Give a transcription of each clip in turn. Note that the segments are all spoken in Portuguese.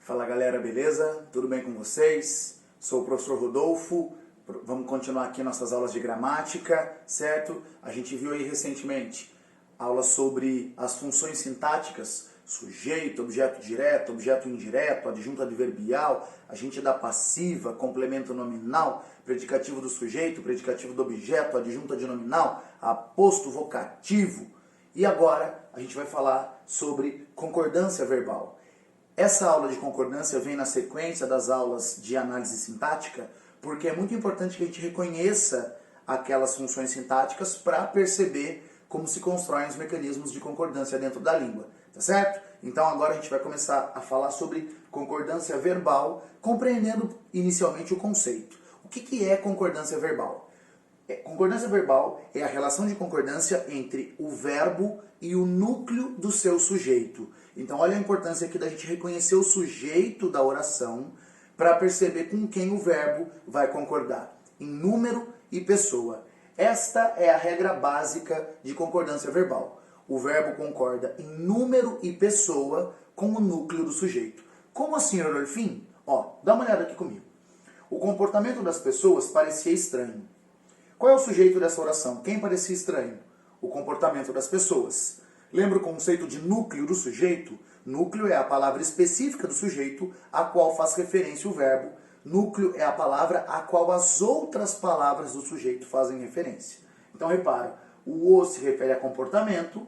Fala galera, beleza? Tudo bem com vocês? Sou o professor Rodolfo, vamos continuar aqui nossas aulas de gramática, certo? A gente viu aí recentemente aulas sobre as funções sintáticas, sujeito, objeto direto, objeto indireto, adjunto adverbial, agente da passiva, complemento nominal, predicativo do sujeito, predicativo do objeto, adjunto adnominal, aposto vocativo. E agora a gente vai falar sobre concordância verbal. Essa aula de concordância vem na sequência das aulas de análise sintática, porque é muito importante que a gente reconheça aquelas funções sintáticas para perceber como se constroem os mecanismos de concordância dentro da língua, tá certo? Então agora a gente vai começar a falar sobre concordância verbal, compreendendo inicialmente o conceito. O que é concordância verbal? Concordância verbal é a relação de concordância entre o verbo e o núcleo do seu sujeito. Então olha a importância aqui da gente reconhecer o sujeito da oração para perceber com quem o verbo vai concordar, em número e pessoa. Esta é a regra básica de concordância verbal. O verbo concorda em número e pessoa com o núcleo do sujeito. Como assim, Rodolfinho? Dá uma olhada aqui comigo. O comportamento das pessoas parecia estranho. Qual é o sujeito dessa oração? Quem parecia estranho? O comportamento das pessoas. Lembra o conceito de núcleo do sujeito? Núcleo é a palavra específica do sujeito a qual faz referência o verbo. Núcleo é a palavra a qual as outras palavras do sujeito fazem referência. Então repara, o se refere a comportamento,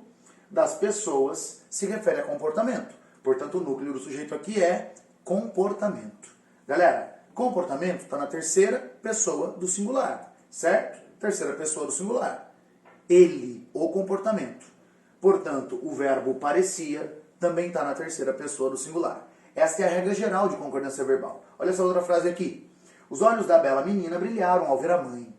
das pessoas se refere a comportamento. Portanto, o núcleo do sujeito aqui é comportamento. Galera, comportamento está na terceira pessoa do singular, certo? Terceira pessoa do singular. Ele, o comportamento. Portanto, o verbo parecia também está na terceira pessoa do singular. Esta é a regra geral de concordância verbal. Olha essa outra frase aqui. Os olhos da bela menina brilharam ao ver a mãe.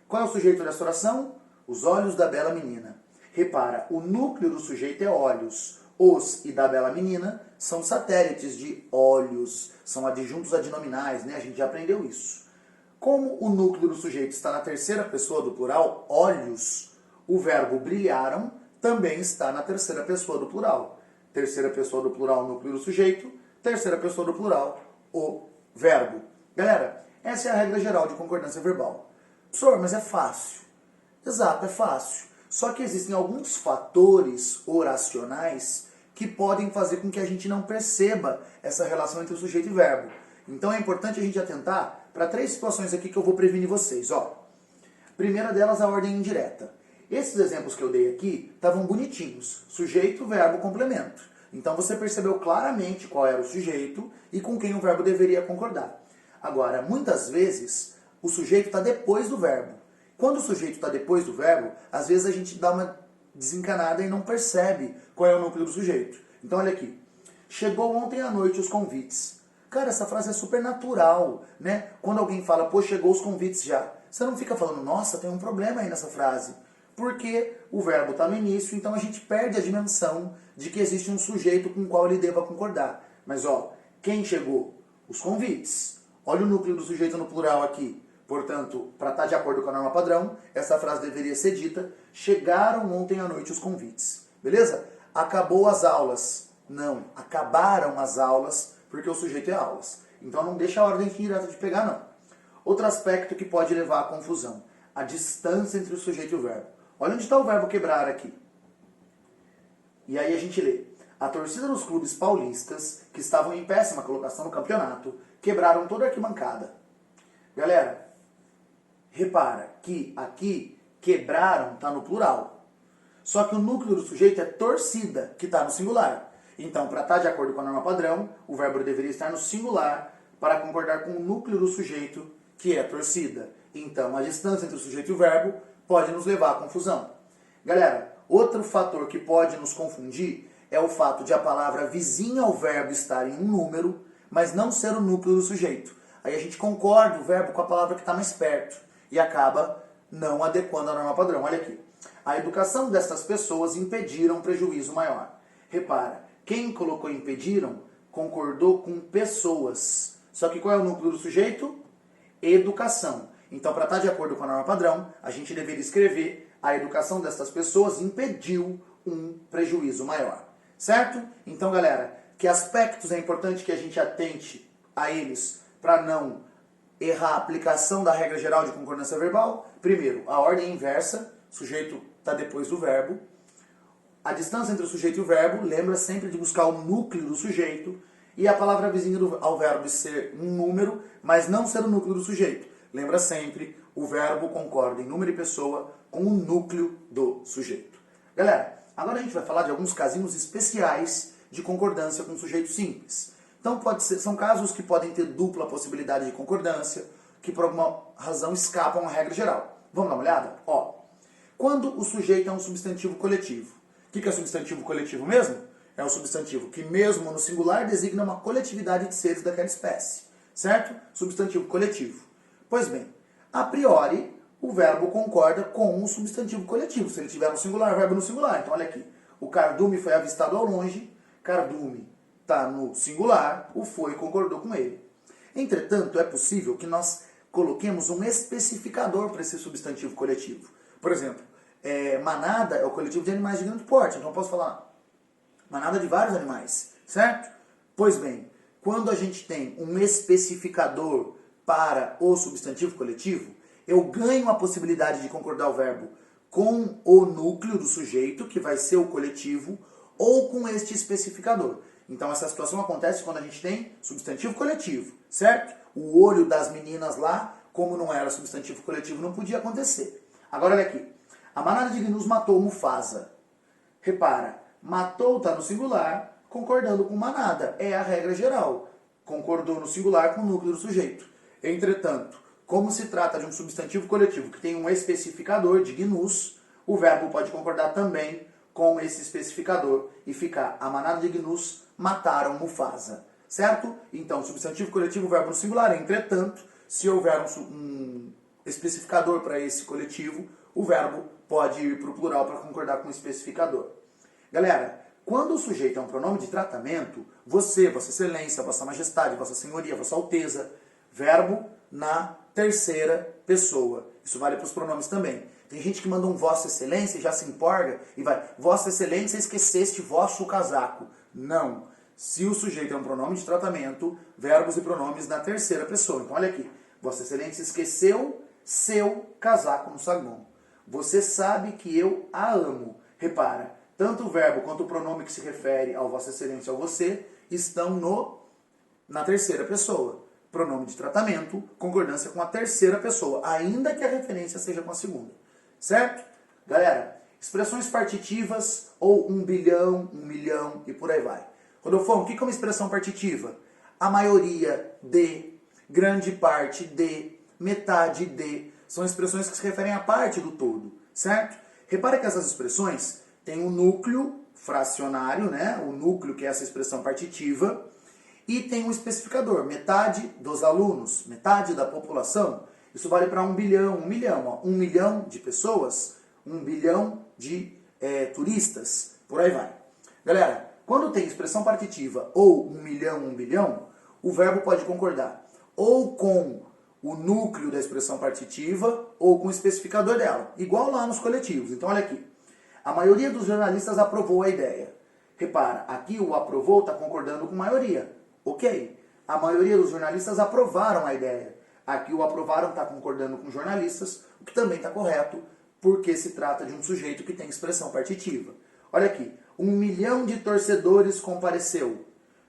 Qual é o sujeito dessa oração? Os olhos da bela menina. Repara, o núcleo do sujeito é olhos. Os e da bela menina são satélites de olhos. São adjuntos adnominais, né? A gente já aprendeu isso. Como o núcleo do sujeito está na terceira pessoa do plural, olhos, o verbo brilharam também está na terceira pessoa do plural. Terceira pessoa do plural, núcleo do sujeito. Terceira pessoa do plural, o verbo. Galera, essa é a regra geral de concordância verbal. Professor, mas é fácil. Exato, é fácil. Só que existem alguns fatores oracionais que podem fazer com que a gente não perceba essa relação entre o sujeito e verbo. Então é importante a gente atentar para três situações aqui que eu vou prevenir vocês. Primeira delas, a ordem indireta. Esses exemplos que eu dei aqui estavam bonitinhos. Sujeito, verbo, complemento. Então você percebeu claramente qual era o sujeito e com quem o verbo deveria concordar. Agora, muitas vezes, o sujeito está depois do verbo. Quando o sujeito está depois do verbo, às vezes a gente dá uma desencanada e não percebe qual é o núcleo do sujeito. Então olha aqui. Chegou ontem à noite os convites. Cara, essa frase é super natural, né? Quando alguém fala, pô, chegou os convites já. Você não fica falando, nossa, tem um problema aí nessa frase. Porque o verbo está no início, então a gente perde a dimensão de que existe um sujeito com o qual ele deva concordar. Mas quem chegou? Os convites. Olha o núcleo do sujeito no plural aqui. Portanto, para estar de acordo com a norma padrão, essa frase deveria ser dita, chegaram ontem à noite os convites. Beleza? Acabou as aulas. Não, acabaram as aulas, porque o sujeito é aulas. Então não deixa a ordem direta de pegar, não. Outro aspecto que pode levar à confusão, a distância entre o sujeito e o verbo. Olha onde está o verbo quebrar aqui. E aí a gente lê. A torcida dos clubes paulistas, que estavam em péssima colocação no campeonato, quebraram toda a arquibancada. Galera, repara que aqui quebraram está no plural. Só que o núcleo do sujeito é torcida, que está no singular. Então, para estar de acordo com a norma padrão, o verbo deveria estar no singular para concordar com o núcleo do sujeito, que é torcida. Então, a distância entre o sujeito e o verbo pode nos levar à confusão. Galera, outro fator que pode nos confundir é o fato de a palavra vizinha ao verbo estar em um número, mas não ser o núcleo do sujeito. Aí a gente concorda o verbo com a palavra que está mais perto e acaba não adequando a norma padrão. Olha aqui. A educação dessas pessoas impediram um prejuízo maior. Repara, quem colocou impediram concordou com pessoas. Só que qual é o núcleo do sujeito? Educação. Então, para estar de acordo com a norma padrão, a gente deveria escrever a educação dessas pessoas impediu um prejuízo maior. Certo? Então, galera, Que aspectos é importante que a gente atente a eles para não errar a aplicação da regra geral de concordância verbal? Primeiro, a ordem inversa, sujeito está depois do verbo. A distância entre o sujeito e o verbo, lembra sempre de buscar o núcleo do sujeito. E a palavra vizinha ao verbo de ser um número, mas não ser o núcleo do sujeito. Lembra sempre, o verbo concorda em número e pessoa com o núcleo do sujeito. Galera, agora a gente vai falar de alguns casinhos especiais de concordância com sujeito simples. Então são casos que podem ter dupla possibilidade de concordância, que por alguma razão escapam à regra geral. Vamos dar uma olhada? Ó, quando o sujeito é um substantivo coletivo. O que é substantivo coletivo mesmo? É um substantivo que mesmo no singular designa uma coletividade de seres daquela espécie. Certo? Substantivo coletivo. Pois bem, a priori, o verbo concorda com o substantivo coletivo. Se ele tiver no singular, verbo no singular. Então olha aqui, o cardume foi avistado ao longe, cardume está no singular, o foi concordou com ele. Entretanto, é possível que nós coloquemos um especificador para esse substantivo coletivo. Por exemplo, manada é o coletivo de animais de grande porte, então eu posso falar manada de vários animais, certo? Pois bem, quando a gente tem um especificador para o substantivo coletivo, eu ganho a possibilidade de concordar o verbo com o núcleo do sujeito, que vai ser o coletivo, ou com este especificador. Então essa situação acontece quando a gente tem substantivo coletivo, certo? O olho das meninas lá, como não era substantivo coletivo, não podia acontecer. Agora olha aqui, a manada de gnus matou Mufasa. Repara, matou está no singular, concordando com manada. É a regra geral. Concordou no singular com o núcleo do sujeito. Entretanto, como se trata de um substantivo coletivo que tem um especificador de gnus, o verbo pode concordar também com esse especificador e ficar: a manada de gnus mataram Mufasa. Certo? Então, substantivo coletivo, verbo no singular. Entretanto, se houver um especificador para esse coletivo, o verbo pode ir para o plural para concordar com o especificador. Galera, quando o sujeito é um pronome de tratamento, você, Vossa Excelência, Vossa Majestade, Vossa Senhoria, Vossa Alteza, verbo na terceira pessoa. Isso vale para os pronomes também. Tem gente que manda um Vossa Excelência e já se empolga e vai: Vossa Excelência, esqueceste vosso casaco. Não. Se o sujeito é um pronome de tratamento, verbos e pronomes na terceira pessoa. Então olha aqui. Vossa Excelência esqueceu seu casaco no saguão. Você sabe que eu a amo. Repara, tanto o verbo quanto o pronome que se refere ao Vossa Excelência ou você estão na terceira pessoa. Pronome de tratamento, concordância com a terceira pessoa, ainda que a referência seja com a segunda. Certo? Galera, expressões partitivas ou 1 bilhão, 1 milhão e por aí vai. Rodolfo, o que é uma expressão partitiva? A maioria de, grande parte de, metade de. São expressões que se referem à parte do todo, certo? Repara que essas expressões têm um núcleo fracionário, né? O núcleo que é essa expressão partitiva, e tem um especificador, metade dos alunos, metade da população. Isso vale para 1 bilhão, 1 milhão. Ó. 1 milhão de pessoas, 1 bilhão de turistas, por aí vai. Galera, quando tem expressão partitiva ou 1 milhão, 1 bilhão, o verbo pode concordar ou com o núcleo da expressão partitiva ou com o especificador dela, igual lá nos coletivos. Então olha aqui, a maioria dos jornalistas aprovou a ideia. Repara, aqui o aprovou está concordando com maioria. Ok, a maioria dos jornalistas aprovaram a ideia. Aqui o aprovaram está concordando com jornalistas, o que também está correto, porque se trata de um sujeito que tem expressão partitiva. Olha aqui, 1 milhão de torcedores compareceu.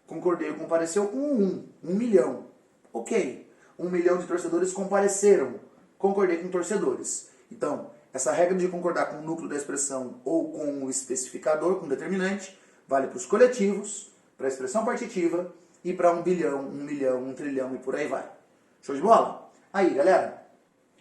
Concordei ou compareceu com 1 milhão. Ok, 1 milhão de torcedores compareceram. Concordei com torcedores. Então, essa regra de concordar com o núcleo da expressão ou com o especificador, com o determinante, vale para os coletivos, para a expressão partitiva e para 1 bilhão, 1 milhão, 1 trilhão e por aí vai. Show de bola? Aí, galera,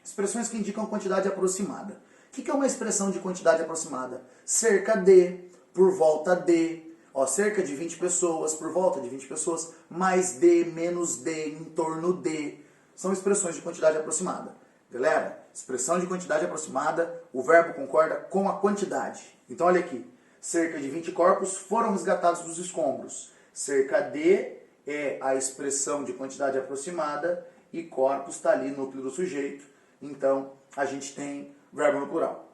expressões que indicam quantidade aproximada. O que é uma expressão de quantidade aproximada? Cerca de, por volta de, ó, cerca de 20 pessoas, por volta de 20 pessoas, mais de, menos de, em torno de. São expressões de quantidade aproximada. Galera, expressão de quantidade aproximada, o verbo concorda com a quantidade. Então, olha aqui, cerca de 20 corpos foram resgatados dos escombros. Cerca de é a expressão de quantidade aproximada e corpos está ali, núcleo do sujeito. Então, a gente tem verbo no plural.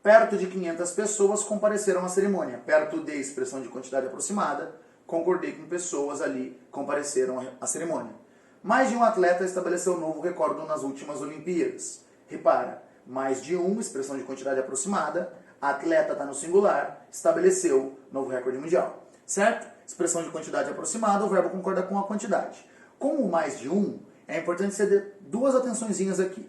Perto de 500 pessoas compareceram à cerimônia. Perto de, expressão de quantidade aproximada, concordei com pessoas ali que compareceram à cerimônia. Mais de um atleta estabeleceu um novo recorde nas últimas Olimpíadas. Repara, mais de um, expressão de quantidade aproximada, atleta está no singular, estabeleceu novo recorde mundial. Certo? Expressão de quantidade aproximada, o verbo concorda com a quantidade. Com o mais de um, é importante você ter duas atençõezinhas aqui.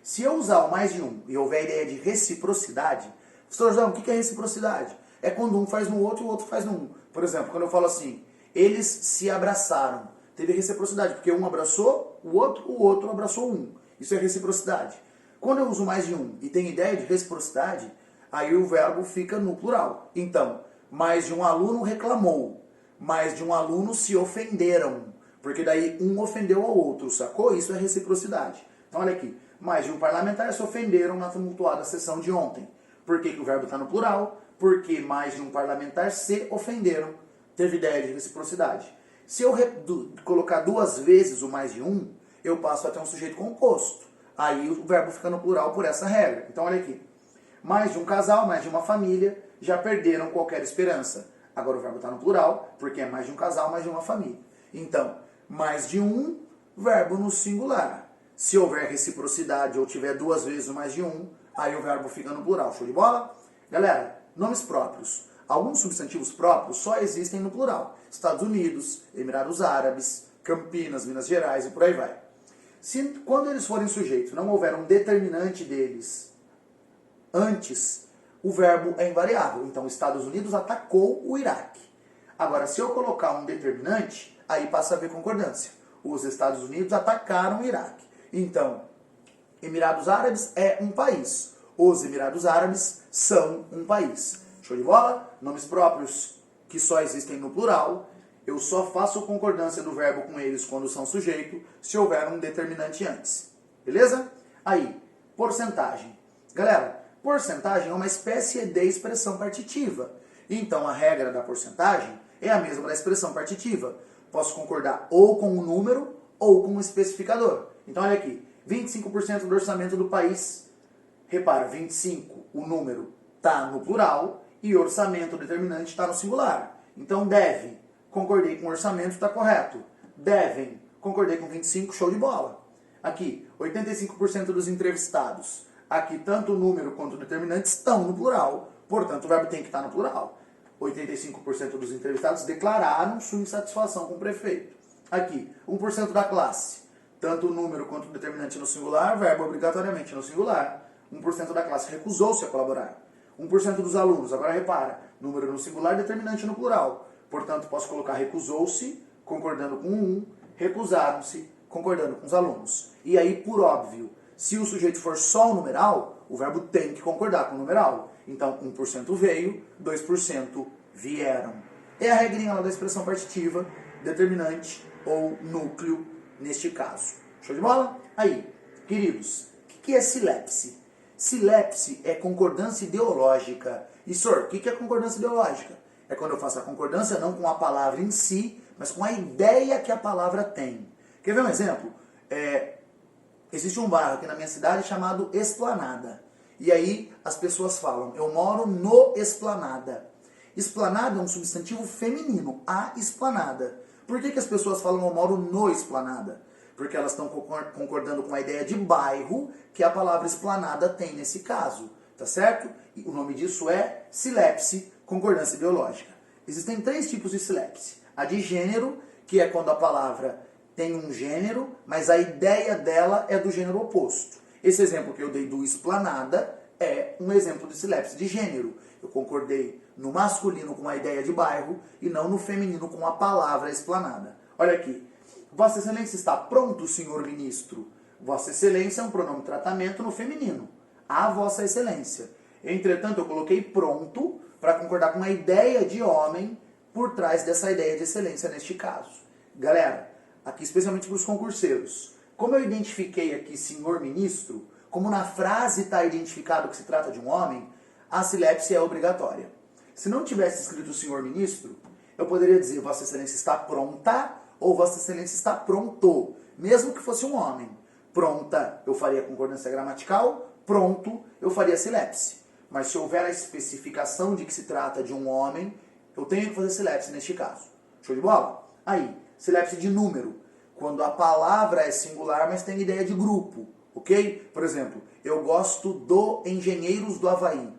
Se eu usar o mais de um e houver a ideia de reciprocidade, professor João, o que é reciprocidade? É quando um faz no outro e o outro faz no um. Por exemplo, quando eu falo assim, eles se abraçaram. Teve reciprocidade, porque um abraçou o outro abraçou um. Isso é reciprocidade. Quando eu uso mais de um e tenho ideia de reciprocidade, aí o verbo fica no plural. Então, mais de um aluno reclamou, mais de um aluno se ofenderam, porque daí um ofendeu ao outro, sacou? Isso é reciprocidade. Então, olha aqui, mais de um parlamentar se ofenderam na tumultuada sessão de ontem. Por que o verbo está no plural? Porque mais de um parlamentar se ofenderam. Teve ideia de reciprocidade. Se eu colocar duas vezes o mais de um, eu passo a ter um sujeito composto. Aí o verbo fica no plural por essa regra. Então olha aqui. Mais de um casal, mais de uma família já perderam qualquer esperança. Agora o verbo está no plural, porque é mais de um casal, mais de uma família. Então, mais de um, verbo no singular. Se houver reciprocidade ou tiver duas vezes o mais de um, aí o verbo fica no plural. Show de bola? Galera, nomes próprios. Alguns substantivos próprios só existem no plural. Estados Unidos, Emirados Árabes, Campinas, Minas Gerais e por aí vai. Se quando eles forem sujeitos não houver um determinante deles antes, o verbo é invariável. Então, Estados Unidos atacou o Iraque. Agora, se eu colocar um determinante, aí passa a haver concordância. Os Estados Unidos atacaram o Iraque. Então, Emirados Árabes é um país. Os Emirados Árabes são um país. Show de bola? Nomes próprios que só existem no plural. Eu só faço concordância do verbo com eles quando são sujeito, se houver um determinante antes. Beleza? Aí, porcentagem. Galera, porcentagem é uma espécie de expressão partitiva. Então, a regra da porcentagem é a mesma da expressão partitiva. Posso concordar ou com o número ou com o especificador. Então, olha aqui. 25% do orçamento do país. Repara, 25, o número está no plural e orçamento determinante está no singular. Então, deve. Concordei com o orçamento, está correto. Devem. Concordei com 25, show de bola. Aqui, 85% dos entrevistados. Aqui, tanto o número quanto o determinante estão no plural. Portanto, o verbo tem que estar no plural. 85% dos entrevistados declararam sua insatisfação com o prefeito. Aqui, 1% da classe. Tanto o número quanto o determinante no singular, verbo obrigatoriamente no singular. 1% da classe recusou-se a colaborar. 1% dos alunos, agora repara, número no singular, determinante no plural. Portanto, posso colocar recusou-se, concordando com um, recusaram-se, concordando com os alunos. E aí, por óbvio, se o sujeito for só o numeral, o verbo tem que concordar com o numeral. Então, 1% veio, 2% vieram. É a regrinha lá da expressão partitiva, determinante ou núcleo, neste caso. Show de bola? Aí, queridos, o que é silepse? Silepse é concordância ideológica. E, senhor, o que é concordância ideológica? É quando eu faço a concordância não com a palavra em si, mas com a ideia que a palavra tem. Quer ver um exemplo? Existe um bairro aqui na minha cidade chamado Esplanada. E aí as pessoas falam, eu moro no Esplanada. Esplanada é um substantivo feminino, a esplanada. Por que as pessoas falam, eu moro no Esplanada? Porque elas estão concordando com a ideia de bairro que a palavra esplanada tem nesse caso. Tá certo? E o nome disso é silepse, concordância ideológica. Existem três tipos de silepse. A de gênero, que é quando a palavra tem um gênero, mas a ideia dela é do gênero oposto. Esse exemplo que eu dei do esplanada é um exemplo de silepse de gênero. Eu concordei no masculino com a ideia de bairro e não no feminino com a palavra esplanada. Olha aqui. Vossa Excelência está pronto, senhor ministro? Vossa Excelência é um pronome de tratamento no feminino. A Vossa Excelência. Entretanto, eu coloquei pronto para concordar com a ideia de homem por trás dessa ideia de excelência neste caso. Galera, aqui especialmente para os concurseiros, como eu identifiquei aqui senhor ministro, como na frase está identificado que se trata de um homem, a silepse é obrigatória. Se não tivesse escrito senhor ministro, eu poderia dizer Vossa Excelência está pronta ou Vossa Excelência está pronto, mesmo que fosse um homem. Pronta, eu faria concordância gramatical, pronto, eu faria silepse. Mas se houver a especificação de que se trata de um homem, eu tenho que fazer silepse neste caso. Show de bola? Aí, silepse de número. Quando a palavra é singular, mas tem ideia de grupo, ok? Por exemplo, eu gosto do Engenheiros do Havaí.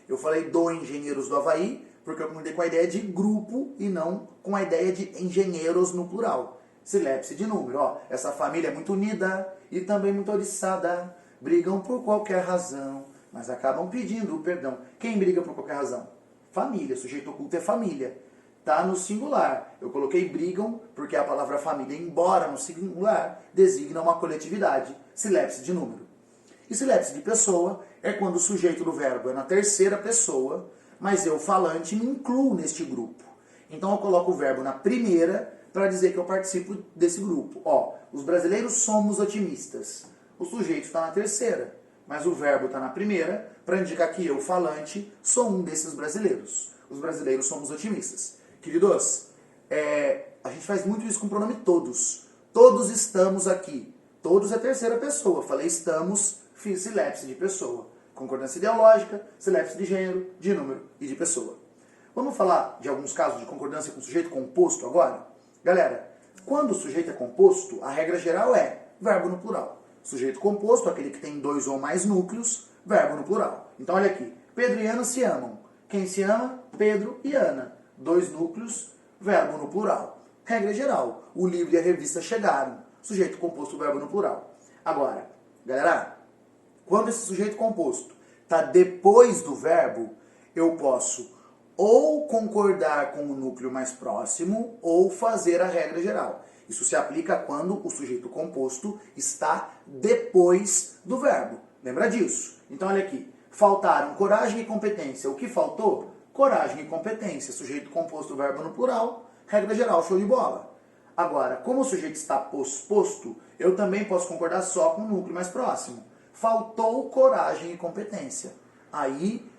Eu falei do Engenheiros do Havaí porque eu comentei com a ideia de grupo e não com a ideia de engenheiros no plural. Silepse de número, ó. Essa família é muito unida e também muito oriçada. Brigam por qualquer razão, mas acabam pedindo perdão. Quem briga por qualquer razão? Família, sujeito oculto é família. Tá no singular. Eu coloquei brigam porque a palavra família, embora no singular, designa uma coletividade. Silepse de número. E silepse de pessoa é quando o sujeito do verbo é na terceira pessoa, mas eu, falante, me incluo neste grupo. Então eu coloco o verbo na primeira para dizer que eu participo desse grupo. Ó, os brasileiros somos otimistas. O sujeito está na terceira, mas o verbo está na primeira para indicar que eu, falante, sou um desses brasileiros. Os brasileiros somos otimistas. Queridos, a gente faz muito isso com o pronome todos. Todos estamos aqui. Todos é terceira pessoa. Falei estamos, fiz silepse de pessoa. Concordância ideológica, silepse de gênero, de número e de pessoa. Vamos falar de alguns casos de concordância com sujeito composto agora? Galera, quando o sujeito é composto, a regra geral é verbo no plural. Sujeito composto, aquele que tem 2 ou mais núcleos, verbo no plural. Então olha aqui, Pedro e Ana se amam. Quem se ama? Pedro e Ana. 2 núcleos, verbo no plural. Regra geral, o livro e a revista chegaram. Sujeito composto, verbo no plural. Agora, galera, quando esse sujeito composto está depois do verbo, eu posso ou concordar com o núcleo mais próximo ou fazer a regra geral. Isso se aplica quando o sujeito composto está depois do verbo. Lembra disso? Então olha aqui, faltaram coragem e competência. O que faltou? Coragem e competência. Sujeito composto, verbo no plural, regra geral, show de bola. Agora, como o sujeito está posposto, eu também posso concordar só com o núcleo mais próximo. Faltou coragem e competência. Aí,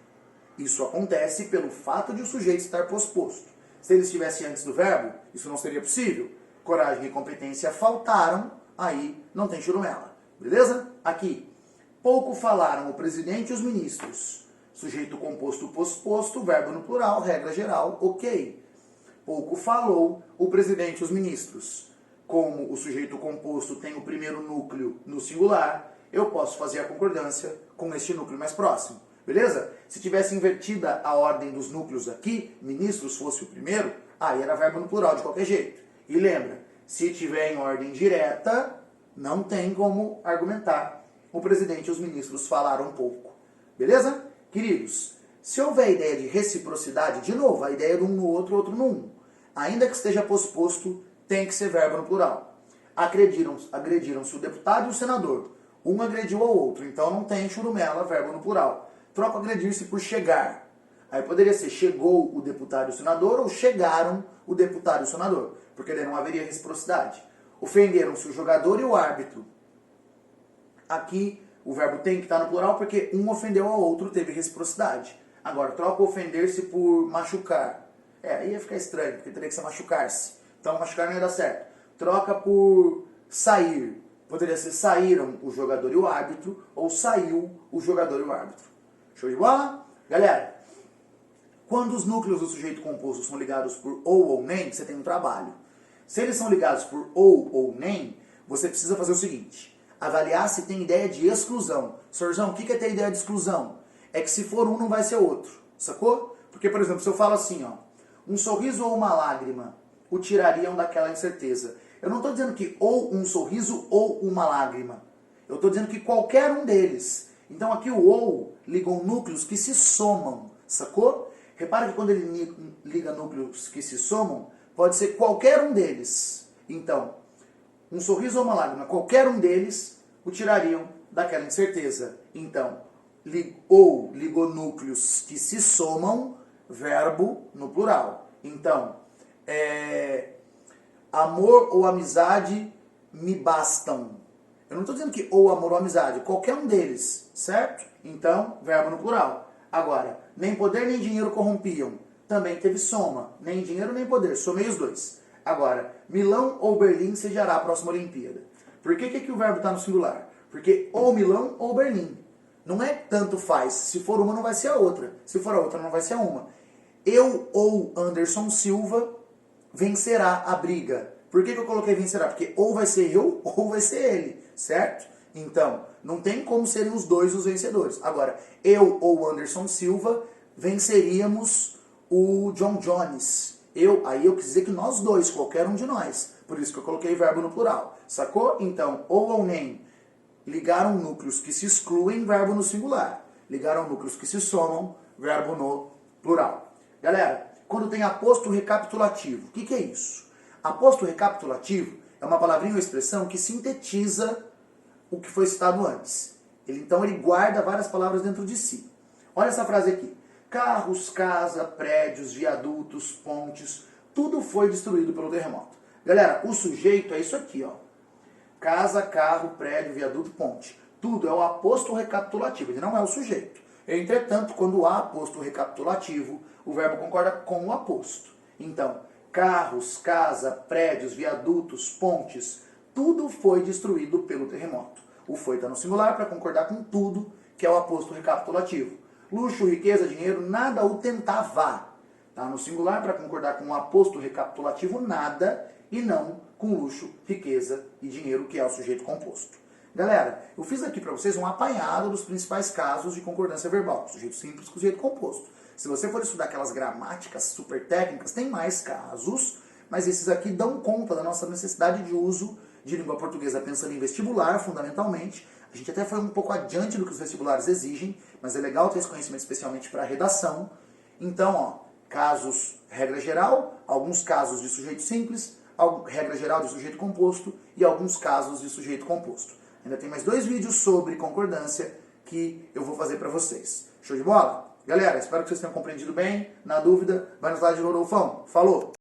isso acontece pelo fato de o sujeito estar posposto. Se ele estivesse antes do verbo, isso não seria possível. Coragem e competência faltaram, aí não tem churumela. Beleza? Aqui. Pouco falaram o presidente e os ministros. Sujeito composto posposto, verbo no plural, regra geral, ok. Pouco falou o presidente e os ministros. Como o sujeito composto tem o primeiro núcleo no singular, eu posso fazer a concordância com este núcleo mais próximo. Beleza? Se tivesse invertida a ordem dos núcleos aqui, ministros fosse o primeiro, aí era verbo no plural de qualquer jeito. E lembra, se tiver em ordem direta, não tem como argumentar. O presidente e os ministros falaram pouco. Beleza? Queridos, se houver ideia de reciprocidade, de novo, a ideia de um no outro, outro no um. Ainda que esteja posposto, tem que ser verbo no plural. Agrediram-se o deputado e o senador. Um agrediu ao outro, então não tem churumela, verbo no plural. Troca agredir-se por chegar. Aí poderia ser chegou o deputado e o senador ou chegaram o deputado e o senador, porque daí não haveria reciprocidade. Ofenderam-se o jogador e o árbitro. Aqui o verbo tem que estar no plural porque um ofendeu ao outro, teve reciprocidade. Agora, troca ofender-se por machucar. Aí ia ficar estranho, porque teria que ser machucar-se. Então machucar não ia dar certo. Troca por sair. Poderia ser saíram o jogador e o árbitro, ou saiu o jogador e o árbitro. Show de bola? Galera, quando os núcleos do sujeito composto são ligados por ou nem, você tem um trabalho. Se eles são ligados por ou nem, você precisa fazer o seguinte: avaliar se tem ideia de exclusão. Sorzão, o que é ter ideia de exclusão? É que se for um, não vai ser outro. Sacou? Porque, por exemplo, se eu falo assim, ó, um sorriso ou uma lágrima o tirariam daquela incerteza. Eu não estou dizendo que ou um sorriso ou uma lágrima. Eu estou dizendo que qualquer um deles. Então aqui o ou ligam núcleos que se somam. Sacou? Repara que quando ele liga núcleos que se somam, pode ser qualquer um deles. Então, um sorriso ou uma lágrima, qualquer um deles o tirariam daquela incerteza. Então, ou ligou núcleos que se somam, verbo no plural. Então, amor ou amizade me bastam. Eu não estou dizendo que ou amor ou amizade, qualquer um deles, certo? Então, verbo no plural. Agora, nem poder nem dinheiro corrompiam. Também teve soma. Nem dinheiro nem poder. Somei os dois. Agora, Milão ou Berlim sediará a próxima Olimpíada. Por que o verbo está no singular? Porque ou Milão ou Berlim. Não é tanto faz. Se for uma, não vai ser a outra. Se for a outra, não vai ser a uma. Eu ou Anderson Silva vencerá a briga. Por que eu coloquei vencerá? Porque ou vai ser eu ou vai ser ele, certo? Então, não tem como serem os dois os vencedores. Agora, eu ou o Anderson Silva venceríamos o John Jones. Aí eu quis dizer que nós dois, qualquer um de nós. Por isso que eu coloquei verbo no plural. Sacou? Então, ou nem ligaram núcleos que se excluem, verbo no singular. Ligaram núcleos que se somam, verbo no plural. Galera, quando tem aposto recapitulativo, o que é isso? Aposto recapitulativo é uma palavrinha ou expressão que sintetiza o que foi citado antes. Então ele guarda várias palavras dentro de si. Olha essa frase aqui. Carros, casa, prédios, viadutos, pontes, tudo foi destruído pelo terremoto. Galera, o sujeito é isso aqui, ó. Casa, carro, prédio, viaduto, ponte. Tudo é o aposto recapitulativo, ele não é o sujeito. Entretanto, quando há aposto recapitulativo, o verbo concorda com o aposto. Então, carros, casa, prédios, viadutos, pontes, tudo foi destruído pelo terremoto. O foi está no singular para concordar com tudo, que é o aposto recapitulativo. Luxo, riqueza, dinheiro, nada o tentava. Está no singular para concordar com o aposto recapitulativo nada e não com luxo, riqueza e dinheiro, que é o sujeito composto. Galera, eu fiz aqui para vocês um apanhado dos principais casos de concordância verbal, sujeito simples com sujeito composto. Se você for estudar aquelas gramáticas super técnicas, tem mais casos, mas esses aqui dão conta da nossa necessidade de uso de língua portuguesa pensando em vestibular, fundamentalmente. A gente até foi um pouco adiante do que os vestibulares exigem, mas é legal ter esse conhecimento especialmente para a redação. Então, ó, casos, regra geral, alguns casos de sujeito simples, regra geral de sujeito composto e alguns casos de sujeito composto. Ainda tem mais 2 vídeos sobre concordância que eu vou fazer para vocês. Show de bola? Galera, espero que vocês tenham compreendido bem. Na dúvida, vai no slide de Rodolfão. Falou!